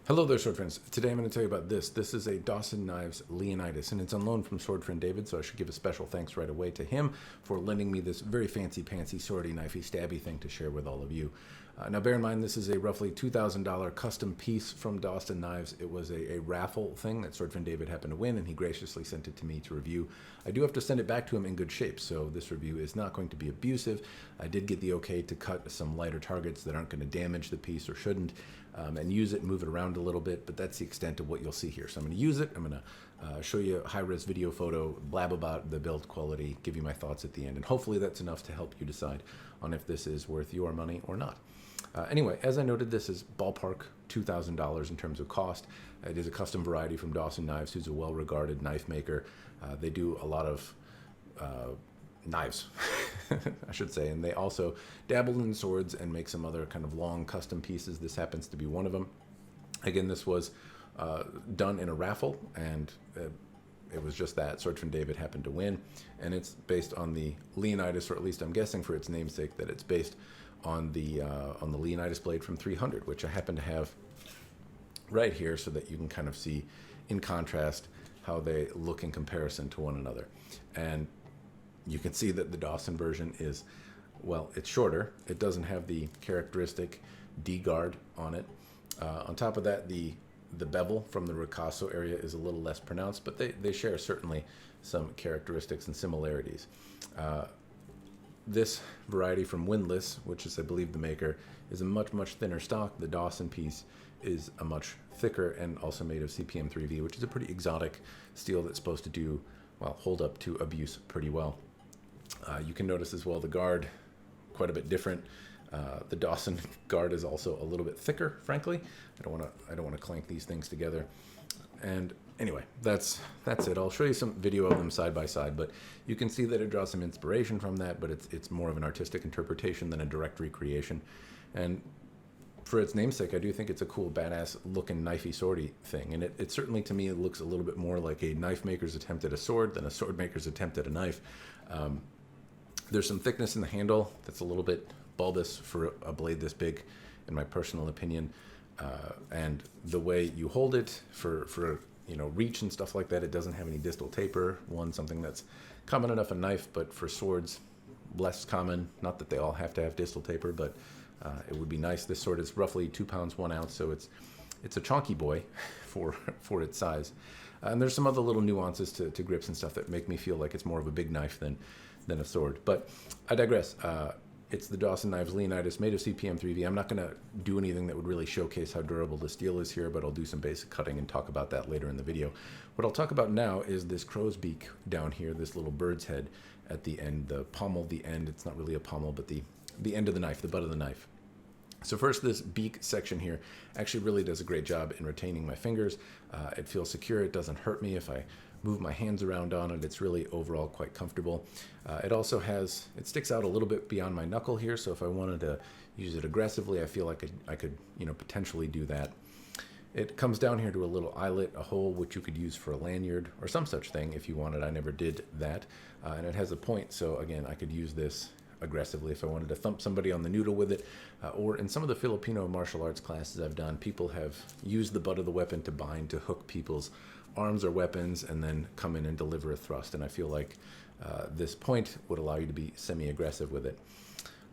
Hello there, sword friends. Today I'm going to tell you about this. This is a Dawson Knives Leonidas, and it's on loan from sword friend David, so I should give a special thanks right away to him for lending me this very fancy-pantsy, swordy, knifey, stabby thing to share with all of you. Now, bear in mind, this is a roughly $2,000 custom piece from Dawson Knives. It was a raffle thing that sword friend David happened to win, and he graciously sent it to me to review. I do have to send it back to him in good shape, so this review is not going to be abusive. I did get the okay to cut some lighter targets that aren't going to damage the piece or shouldn't, and use it, move it around a little bit, but that's the extent of what you'll see here. So I'm going to use it. I'm going to show you a high-res video photo, blab about the build quality, give you my thoughts at the end, and hopefully that's enough to help you decide on if this is worth your money or not. Anyway, as I noted, this is ballpark $2,000 in terms of cost. It is a custom variety from Dawson Knives, who's a well-regarded knife maker. They do a lot of knives, I should say, and they also dabble in swords and make some other kind of long custom pieces. This happens to be one of them. Again, this was done in a raffle, and it was just that. Sword friend David happened to win, and it's based on the Leonidas, or at least I'm guessing for its namesake that it's based on the Leonidas blade from 300, which I happen to have right here so that you can kind of see in contrast how they look in comparison to one another. And you can see that the Dawson version is, well, it's shorter. It doesn't have the characteristic D guard on it. On top of that, the bevel from the ricasso area is a little less pronounced, but they share certainly some characteristics and similarities. This variety from Windlass, which is, I believe, the maker, is a much, much thinner stock. The Dawson piece is a much thicker and also made of CPM 3V, which is a pretty exotic steel that's supposed to do, well, hold up to abuse pretty well. You can notice as well the guard, quite a bit different. The Dawson guard is also a little bit thicker, frankly. I don't want to clank these things together. And anyway, that's it. I'll show you some video of them side by side, but you can see that it draws some inspiration from that, but it's more of an artistic interpretation than a direct recreation. And for its namesake, I do think it's a cool, badass looking knifey swordy thing. And it certainly, to me, it looks a little bit more like a knife maker's attempt at a sword than a sword maker's attempt at a knife. There's some thickness in the handle that's a little bit bulbous for a blade this big, in my personal opinion. And the way you hold it for reach and stuff like that, it doesn't have any distal taper. Something that's common enough in knife, but for swords, less common. Not that they all have to have distal taper, but it would be nice. This sword is roughly 2 pounds 1 ounce, so it's a chonky boy for its size. And there's some other little nuances to grips and stuff that make me feel like it's more of a big knife than a sword. But I digress. It's the Dawson Knives Leonidas, made of CPM 3V. I'm not going to do anything that would really showcase how durable the steel is here, but I'll do some basic cutting and talk about that later in the video. What I'll talk about now is this crow's beak down here, this little bird's head at the end, the pommel, the end. It's not really a pommel, but the end of the knife, the butt of the knife. So first, this beak section here actually really does a great job in retaining my fingers. It feels secure. It doesn't hurt me if I move my hands around on it. It's really overall quite comfortable. It also it sticks out a little bit beyond my knuckle here, so if I wanted to use it aggressively, I feel like I could potentially do that. It comes down here to a little eyelet, a hole which you could use for a lanyard or some such thing if you wanted. I never did that. And it has a point, so again, I could use this aggressively if I wanted to thump somebody on the noodle with it, or in some of the Filipino martial arts classes I've done, people have used the butt of the weapon to bind, to hook people's arms or weapons, and then come in and deliver a thrust. And I feel like this point would allow you to be semi-aggressive with it.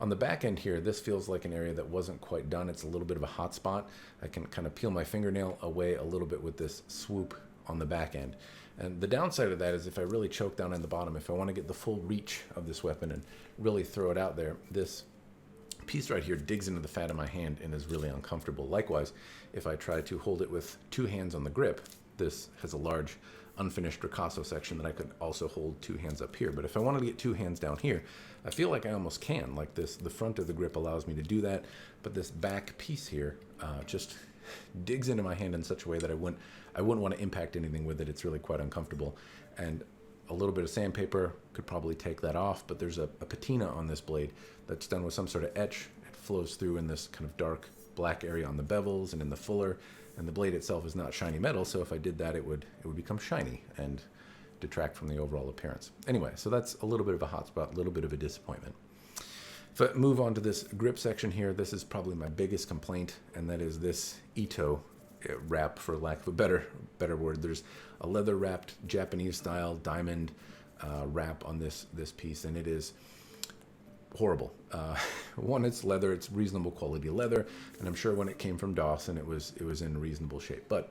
On the back end here, this feels like an area that wasn't quite done. It's a little bit of a hot spot. I can kind of peel my fingernail away a little bit with this swoop on the back end. And the downside of that is if I really choke down in the bottom, if I want to get the full reach of this weapon and really throw it out there, this piece right here digs into the fat of my hand and is really uncomfortable. Likewise, if I try to hold it with 2 hands on the grip, this has a large unfinished ricasso section that I could also hold 2 hands up here. But if I wanted to get 2 hands down here, I feel like I almost can. Like this, the front of the grip allows me to do that, but this back piece here just digs into my hand in such a way that I wouldn't want to impact anything with it. It's really quite uncomfortable. And a little bit of sandpaper could probably take that off, but there's a patina on this blade that's done with some sort of etch. It flows through in this kind of dark black area on the bevels and in the fuller, and the blade itself is not shiny metal, so if I did that, it would become shiny and detract from the overall appearance. Anyway, so that's a little bit of a hot spot, a little bit of a disappointment. If I move on to this grip section here, this is probably my biggest complaint, and that is this Ito wrap, for lack of a better word. There's a leather wrapped Japanese style diamond wrap on this piece, and it is horrible. One, it's leather, it's reasonable quality leather, and I'm sure when it came from Dawson, it was in reasonable shape. But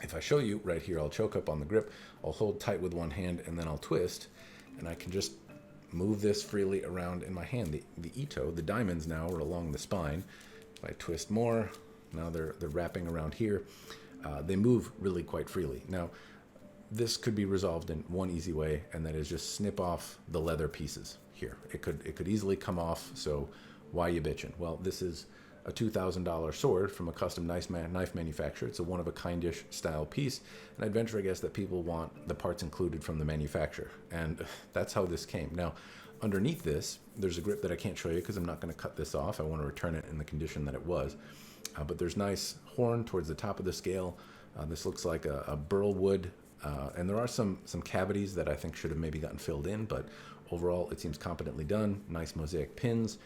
if I show you right here, I'll choke up on the grip, I'll hold tight with one hand, and then I'll twist, and I can just move this freely around in my hand. The Ito, the diamonds now are along the spine. If I twist more, now they're wrapping around here. They move really quite freely. Now, this could be resolved in one easy way, and that is just snip off the leather pieces here. It could easily come off, so why you bitching? Well, this is a $2,000 sword from a custom knife manufacturer. It's a one-of-a-kind-ish style piece, and I'd venture, I guess, that people want the parts included from the manufacturer, and that's how this came. Now, underneath this, there's a grip that I can't show you because I'm not going to cut this off. I want to return it in the condition that it was, but there's nice horn towards the top of the scale. This looks like a burl wood, and there are some cavities that I think should have maybe gotten filled in, but overall, it seems competently done. Nice mosaic pins.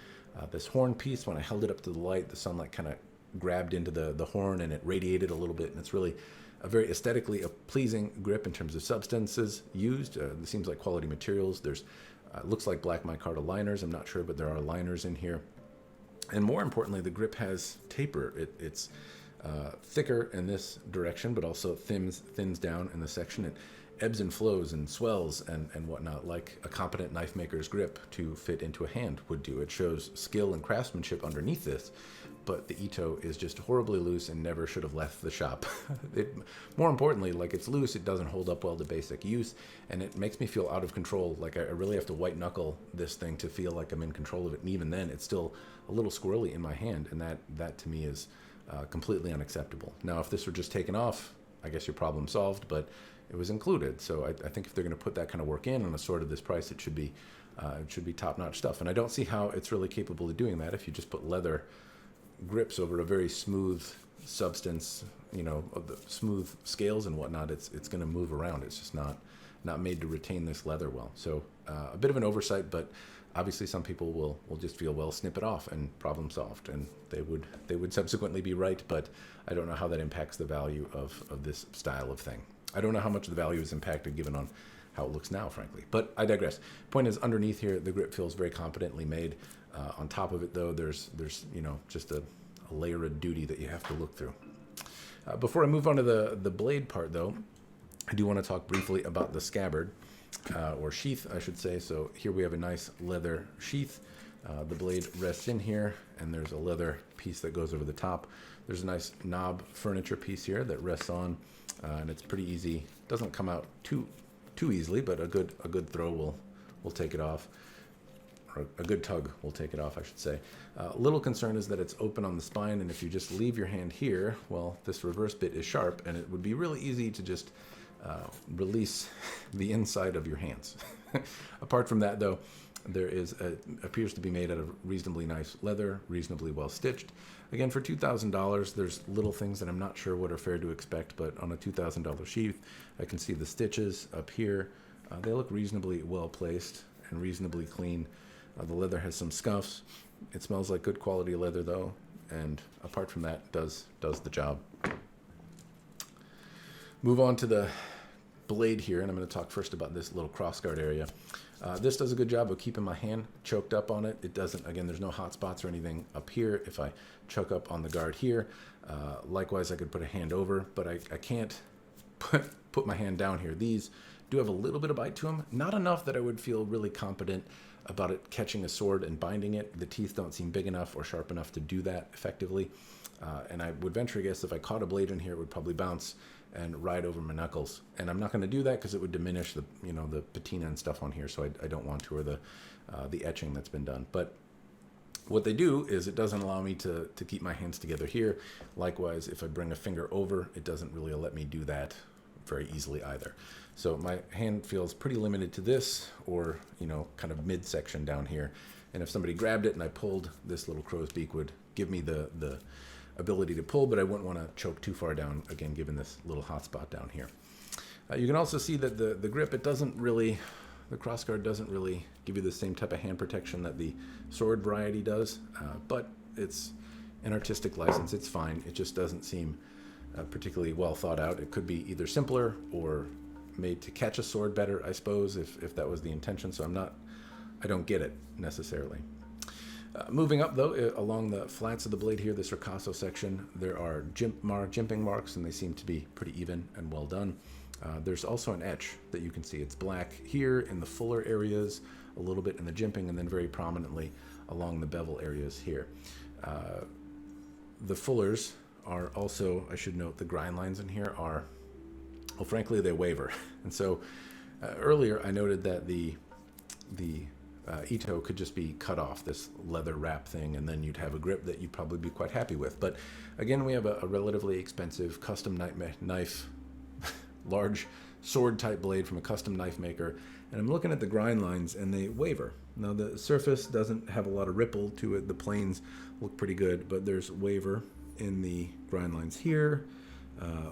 This horn piece, when I held it up to the light, the sunlight kind of grabbed into the horn and it radiated a little bit, and it's really a very aesthetically pleasing grip in terms of substances used. It seems like quality materials. There's looks like black micarta liners. I'm not sure, but there are liners in here. And more importantly, the grip has taper. It's thicker in this direction, but also thins down in the section. It ebbs and flows and swells and whatnot, like a competent knife maker's grip to fit into a hand would do. It shows skill and craftsmanship underneath this, but the Ito is just horribly loose and never should have left the shop. More importantly, like, it's loose, it doesn't hold up well to basic use, and it makes me feel out of control. Like, I really have to white knuckle this thing to feel like I'm in control of it, and even then, it's still a little squirrely in my hand, and that to me is completely unacceptable. Now, if this were just taken off, I guess your problem solved, but it was included. So I think if they're going to put that kind of work in on a sword of this price, it should be top-notch stuff. And I don't see how it's really capable of doing that if you just put leather grips over a very smooth substance, of the smooth scales and whatnot. It's going to move around. It's just not made to retain this leather well. So a bit of an oversight, but obviously some people will just feel, well, snip it off and problem solved, and they would subsequently be right, but I don't know how that impacts the value of this style of thing. I don't know how much the value is impacted given on how it looks now, frankly. But I digress. Point is, underneath here, the grip feels very competently made. On top of it, though, there's just a layer of duty that you have to look through. Before I move on to the blade part, though, I do want to talk briefly about the scabbard, or sheath, I should say. So here we have a nice leather sheath. The blade rests in here, and there's a leather piece that goes over the top. There's a nice knob furniture piece here that rests on, and it's pretty easy. Doesn't come out too easily, but a good throw will take it off, or a good tug will take it off, I should say. Little concern is that it's open on the spine, and if you just leave your hand here, well, this reverse bit is sharp, and it would be really easy to just release the inside of your hands. Apart from that, though, there appears to be made out of reasonably nice leather, reasonably well stitched. Again, for $2,000, there's little things that I'm not sure what are fair to expect, but on a $2,000 sheath, I can see the stitches up here. They look reasonably well placed and reasonably clean. The leather has some scuffs. It smells like good quality leather, though, and apart from that, does the job. Move on to the blade here, and I'm going to talk first about this little crossguard area. This does a good job of keeping my hand choked up on it. It doesn't, again, there's no hot spots or anything up here. If I choke up on the guard here, likewise, I could put a hand over, but I can't put my hand down here. These do have a little bit of bite to them, not enough that I would feel really competent about it catching a sword and binding it. The teeth don't seem big enough or sharp enough to do that effectively. And I would venture a guess if I caught a blade in here, it would probably bounce and ride over my knuckles. And I'm not going to do that because it would diminish the patina and stuff on here, so I don't want to, or the etching that's been done. But what they do is it doesn't allow me to keep my hands together here. Likewise, if I bring a finger over, it doesn't really let me do that very easily either. So my hand feels pretty limited to this, or kind of midsection down here. And if somebody grabbed it and I pulled, this little crow's beak would give me the ability to pull, but I wouldn't want to choke too far down, again, given this little hot spot down here. You can also see that the grip, the crossguard doesn't really give you the same type of hand protection that the sword variety does, but it's an artistic license. It's fine. It just doesn't seem particularly well thought out. It could be either simpler or made to catch a sword better, I suppose, if that was the intention. So I don't get it necessarily. Moving up, though, along the flats of the blade here, this ricasso section, there are jimping marks, and they seem to be pretty even and well done. There's also an etch that you can see. It's black here in the fuller areas, a little bit in the jimping, and then very prominently along the bevel areas here. The fullers are also, I should note, the grind lines in here are, well, frankly, they waver. And so earlier I noted that the Ito could just be cut off, this leather wrap thing, and then you'd have a grip that you'd probably be quite happy with. But again, we have a relatively expensive custom knife, large sword type blade from a custom knife maker, and I'm looking at the grind lines and they waver. Now the surface doesn't have a lot of ripple to it. The planes look pretty good, but there's waver in the grind lines here,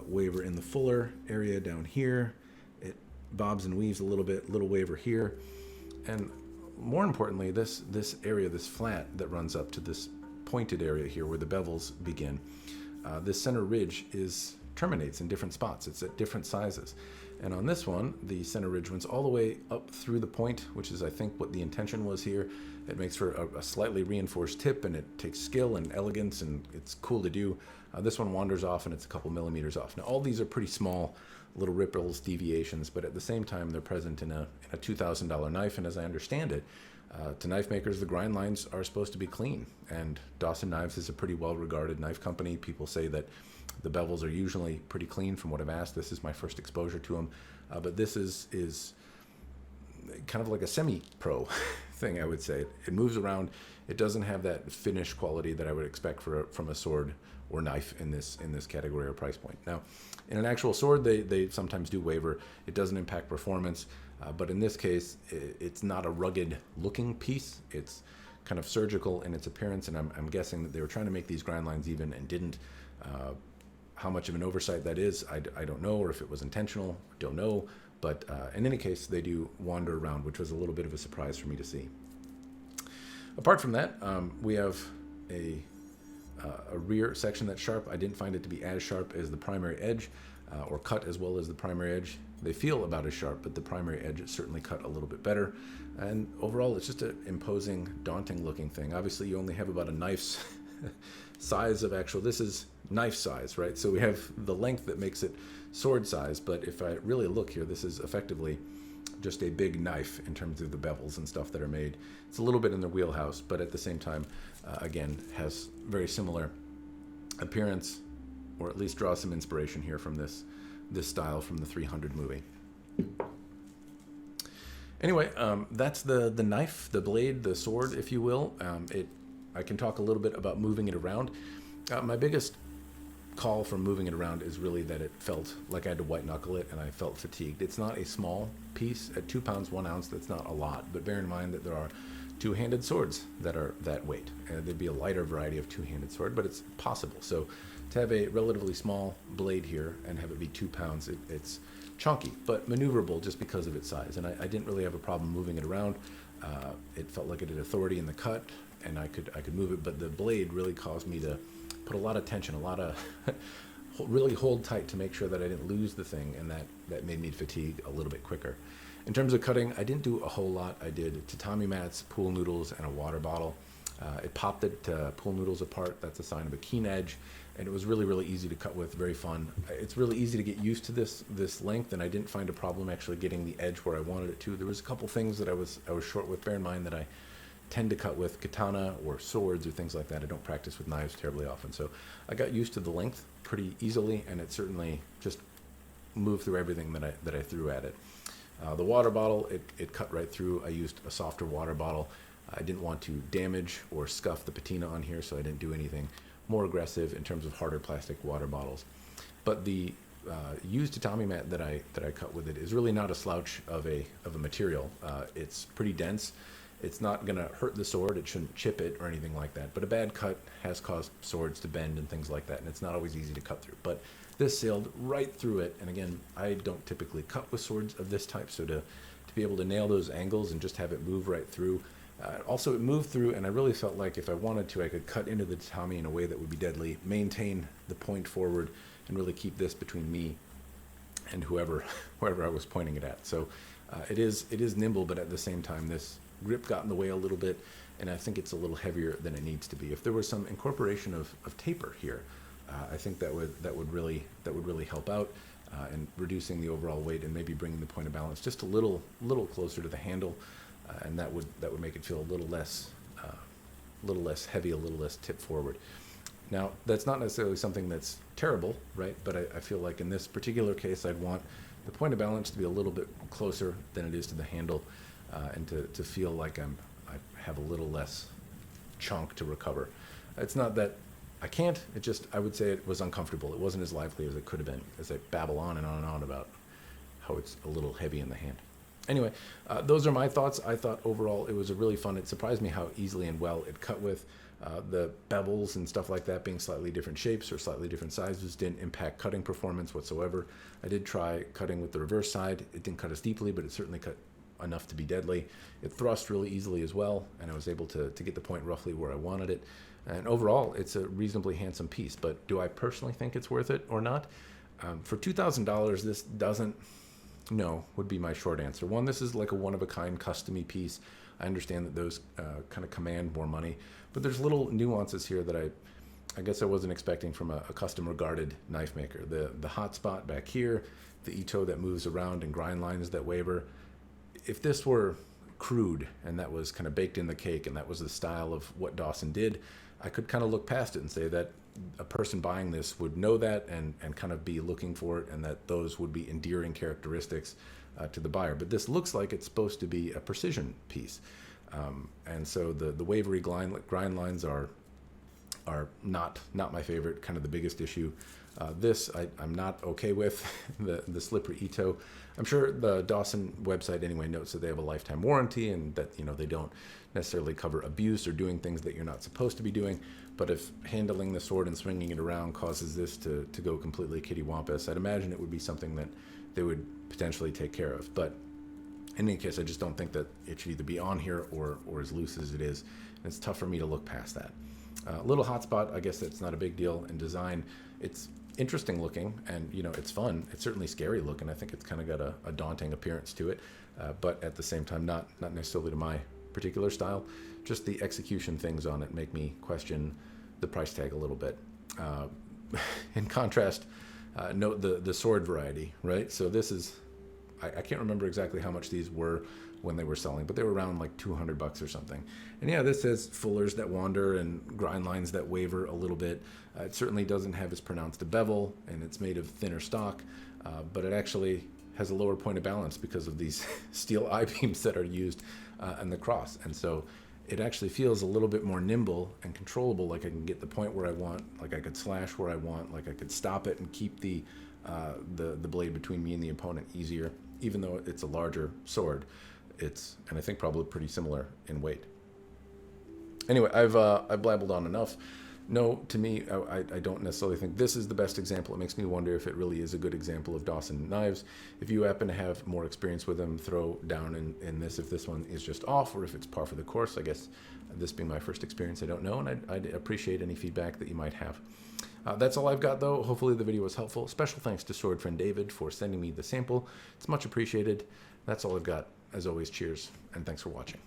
waver in the fuller area down here. It bobs and weaves a little bit, little waver here, and more importantly, this area, this flat that runs up to this pointed area here where the bevels begin, this center ridge terminates in different spots. It's at different sizes. And on this one, the center ridge runs all the way up through the point, which is, I think, what the intention was here. It makes for a slightly reinforced tip, and it takes skill and elegance, and it's cool to do. This one wanders off, and it's a couple millimeters off. Now, all these are pretty small little ripples, deviations, but at the same time, they're present in a $2,000 knife, and as I understand it, to knife makers, the grind lines are supposed to be clean, and Dawson Knives is a pretty well-regarded knife company. People say that the bevels are usually pretty clean from what I've asked. This is my first exposure to them, but this is kind of like a semi-pro thing, I would say. It moves around. It doesn't have that finish quality that I would expect from a sword or knife in this category or price point. Now, in an actual sword, they sometimes do waver. It doesn't impact performance, but in this case, it's not a rugged-looking piece. It's kind of surgical in its appearance, and I'm guessing that they were trying to make these grind lines even and didn't. How much of an oversight that is, I don't know, or if it was intentional, don't know. But in any case, they do wander around, which was a little bit of a surprise for me to see. Apart from that, we have a rear section that's sharp. I didn't find it to be as sharp as the primary edge, or cut as well as the primary edge. They feel about as sharp, but the primary edge is certainly cut a little bit better. And overall, it's just an imposing, daunting looking thing. Obviously, you only have about a knife's size of actual, this is knife size, right? So we have the length that makes it sword size, but if I really look here, this is effectively just a big knife in terms of the bevels and stuff that are made. It's a little bit in their wheelhouse, but at the same time, again, has very similar appearance, or at least draw some inspiration here from this style from the 300 movie. Anyway, that's the knife, the blade, the sword, if you will. I can talk a little bit about moving it around. My biggest call for moving it around is really that it felt like I had to white knuckle it, and I felt fatigued. It's not a small piece. At 2 pounds 1 ounce, that's not a lot, but bear in mind that there are two-handed swords that are that weight, and there'd be a lighter variety of two-handed sword, but it's possible. So to have a relatively small blade here and have it be 2 pounds, it's chunky but maneuverable just because of its size, and I didn't really have a problem moving it around. It felt like it had authority in the cut, and I could move it, but the blade really caused me to put a lot of tension, a lot of really hold tight to make sure that I didn't lose the thing, and that made me fatigue a little bit quicker. In terms of cutting, I didn't do a whole lot. I did tatami mats, pool noodles, and a water bottle. It popped the pool noodles apart. That's a sign of a keen edge, and it was really, really easy to cut with, very fun. It's really easy to get used to this length, and I didn't find a problem actually getting the edge where I wanted it to. There was a couple things that I was short with. Bear in mind that I tend to cut with katana or swords or things like that. I don't practice with knives terribly often, so I got used to the length pretty easily, and it certainly just moved through everything that I threw at it. The water bottle, it cut right through. I used a softer water bottle. I didn't want to damage or scuff the patina on here, so I didn't do anything more aggressive in terms of harder plastic water bottles. But the used tatami mat that I cut with it is really not a slouch of a material. It's pretty dense. It's not going to hurt the sword. It shouldn't chip it or anything like that. But a bad cut has caused swords to bend and things like that, and it's not always easy to cut through. But this sailed right through it. And again, I don't typically cut with swords of this type, so to be able to nail those angles and just have it move right through. Also, it moved through, and I really felt like if I wanted to, I could cut into the tatami in a way that would be deadly, maintain the point forward, and really keep this between me and whoever I was pointing it at. So it is nimble, but at the same time, this grip got in the way a little bit, and I think it's a little heavier than it needs to be. If there was some incorporation of taper here, I think that would really help out in reducing the overall weight and maybe bringing the point of balance just a little closer to the handle, and that would make it feel a little less heavy, a little less tip forward. Now, that's not necessarily something that's terrible, right? But I feel like in this particular case, I'd want the point of balance to be a little bit closer than it is to the handle, and to feel like I have a little less chunk to recover. It's not that I can't, it just, I would say it was uncomfortable. It wasn't as lively as it could have been, as I babble on and on and on about how it's a little heavy in the hand. Anyway, those are my thoughts. I thought overall it was a really fun. It surprised me how easily and well it cut with. The bevels and stuff like that being slightly different shapes or slightly different sizes didn't impact cutting performance whatsoever. I did try cutting with the reverse side. It didn't cut as deeply, but it certainly cut enough to be deadly. It thrust really easily as well, and I was able to get the point roughly where I wanted it. And overall, it's a reasonably handsome piece, but do I personally think it's worth it or not? For $2,000, this doesn't, no, would be my short answer. One, this is like a one-of-a-kind custom-y piece. I understand that those kind of command more money, but there's little nuances here that I guess I wasn't expecting from a custom-regarded knife maker. The hot spot back here, the ito that moves around and grind lines that waver. If this were crude and that was kind of baked in the cake and that was the style of what Dawson did, I could kind of look past it and say that a person buying this would know that and kind of be looking for it, and that those would be endearing characteristics to the buyer. But this looks like it's supposed to be a precision piece. And so the wavery grind lines are not my favorite, kind of the biggest issue. This I'm not okay with, the slippery ito. I'm sure the Dawson website anyway notes that they have a lifetime warranty and that they don't necessarily cover abuse or doing things that you're not supposed to be doing. But if handling the sword and swinging it around causes this to go completely kittywampus, I'd imagine it would be something that they would potentially take care of. But in any case, I just don't think that it should either be on here or as loose as it is. And it's tough for me to look past that. Little hotspot, I guess that's not a big deal. In design, it's interesting looking, and it's fun. It's certainly scary looking. I think it's kind of got a daunting appearance to it, but at the same time, not necessarily to my particular style. Just the execution things on it make me question the price tag a little bit. In contrast, note the sword variety, right? So this is, I can't remember exactly how much these were when they were selling, but they were around like $200 or something. And yeah, this has fullers that wander and grind lines that waver a little bit. It certainly doesn't have as pronounced a bevel, and it's made of thinner stock, but it actually has a lower point of balance because of these steel I-beams that are used in the cross. And so it actually feels a little bit more nimble and controllable, like I can get the point where I want, like I could slash where I want, like I could stop it and keep the blade between me and the opponent easier, even though it's a larger sword. And I think probably pretty similar in weight. Anyway, I've blabbled on enough. No, to me, I don't necessarily think this is the best example. It makes me wonder if it really is a good example of Dawson knives. If you happen to have more experience with them, throw down in this if this one is just off or if it's par for the course. I guess this being my first experience, I don't know, and I'd appreciate any feedback that you might have. That's all I've got, though. Hopefully the video was helpful. Special thanks to sword friend David for sending me the sample. It's much appreciated. That's all I've got. As always, cheers, and thanks for watching.